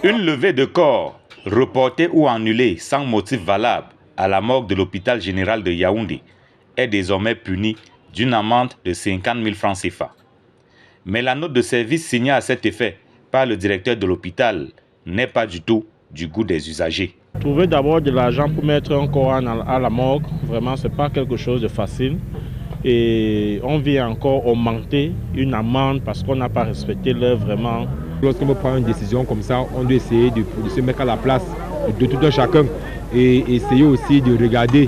Une levée de corps, reportée ou annulée sans motif valable à la morgue de l'hôpital général de Yaoundé, est désormais punie d'une amende de 50 000 francs CFA. Mais la note de service signée à cet effet par le directeur de l'hôpital n'est pas du tout du goût des usagers. Trouver d'abord de l'argent pour mettre un corps à la morgue, vraiment, ce n'est pas quelque chose de facile. Et on vient encore augmenter une amende parce qu'on n'a pas respecté l'heure vraiment. Lorsqu'on prend une décision comme ça, on doit essayer de se mettre à la place de tout un chacun et essayer aussi de regarder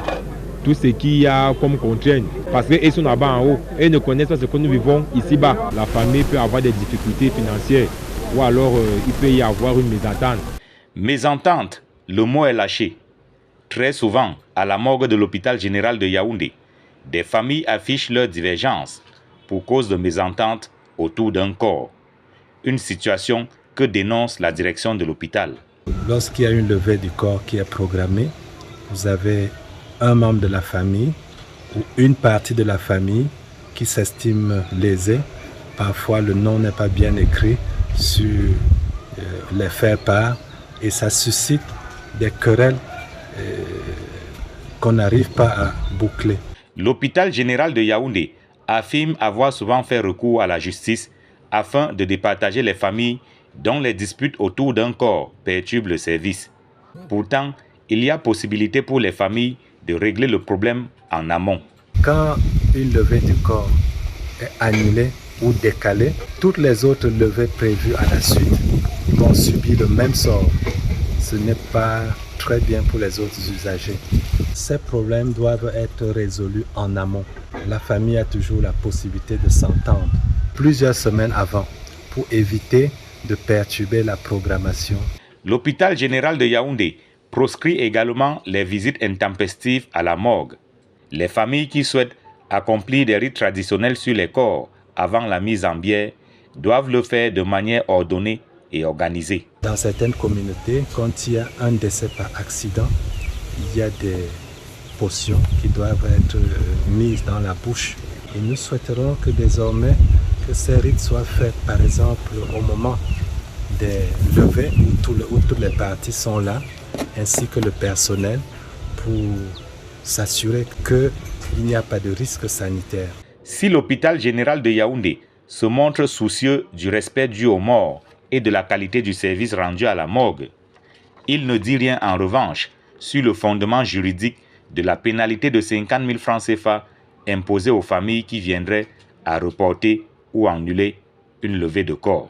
tout ce qu'il y a comme contrainte. Parce qu'ils sont là-bas en haut et ne connaissent pas ce que nous vivons ici-bas. La famille peut avoir des difficultés financières ou alors il peut y avoir une mésentente. Mésentente, le mot est lâché. Très souvent, à la morgue de l'hôpital général de Yaoundé, des familles affichent leurs divergences pour cause de mésentente autour d'un corps. Une situation que dénonce la direction de l'hôpital. Lorsqu'il y a une levée du corps qui est programmée, vous avez un membre de la famille ou une partie de la famille qui s'estime lésée. Parfois, le nom n'est pas bien écrit sur les faire-part et ça suscite des querelles qu'on n'arrive pas à boucler. L'hôpital général de Yaoundé affirme avoir souvent fait recours à la justice afin de départager les familles dont les disputes autour d'un corps perturbent le service. Pourtant, il y a possibilité pour les familles de régler le problème en amont. Quand une levée du corps est annulée ou décalée, toutes les autres levées prévues à la suite vont subir le même sort. Ce n'est pas très bien pour les autres usagers. Ces problèmes doivent être résolus en amont. La famille a toujours la possibilité de s'entendre plusieurs semaines avant pour éviter de perturber la programmation. L'hôpital général de Yaoundé proscrit également les visites intempestives à la morgue. Les familles qui souhaitent accomplir des rites traditionnels sur les corps avant la mise en bière doivent le faire de manière ordonnée et organisée. Dans certaines communautés, quand il y a un décès par accident, il y a des potions qui doivent être mises dans la bouche. Et nous souhaiterons que désormais, que ces rites soient faits, par exemple, au moment des levées où toutes les parties sont là, ainsi que le personnel, pour s'assurer qu'il n'y a pas de risque sanitaire. Si l'hôpital général de Yaoundé se montre soucieux du respect dû aux morts et de la qualité du service rendu à la morgue, il ne dit rien en revanche sur le fondement juridique de la pénalité de 50 000 francs CFA imposée aux familles qui viendraient à reporter ou annuler une levée de corps.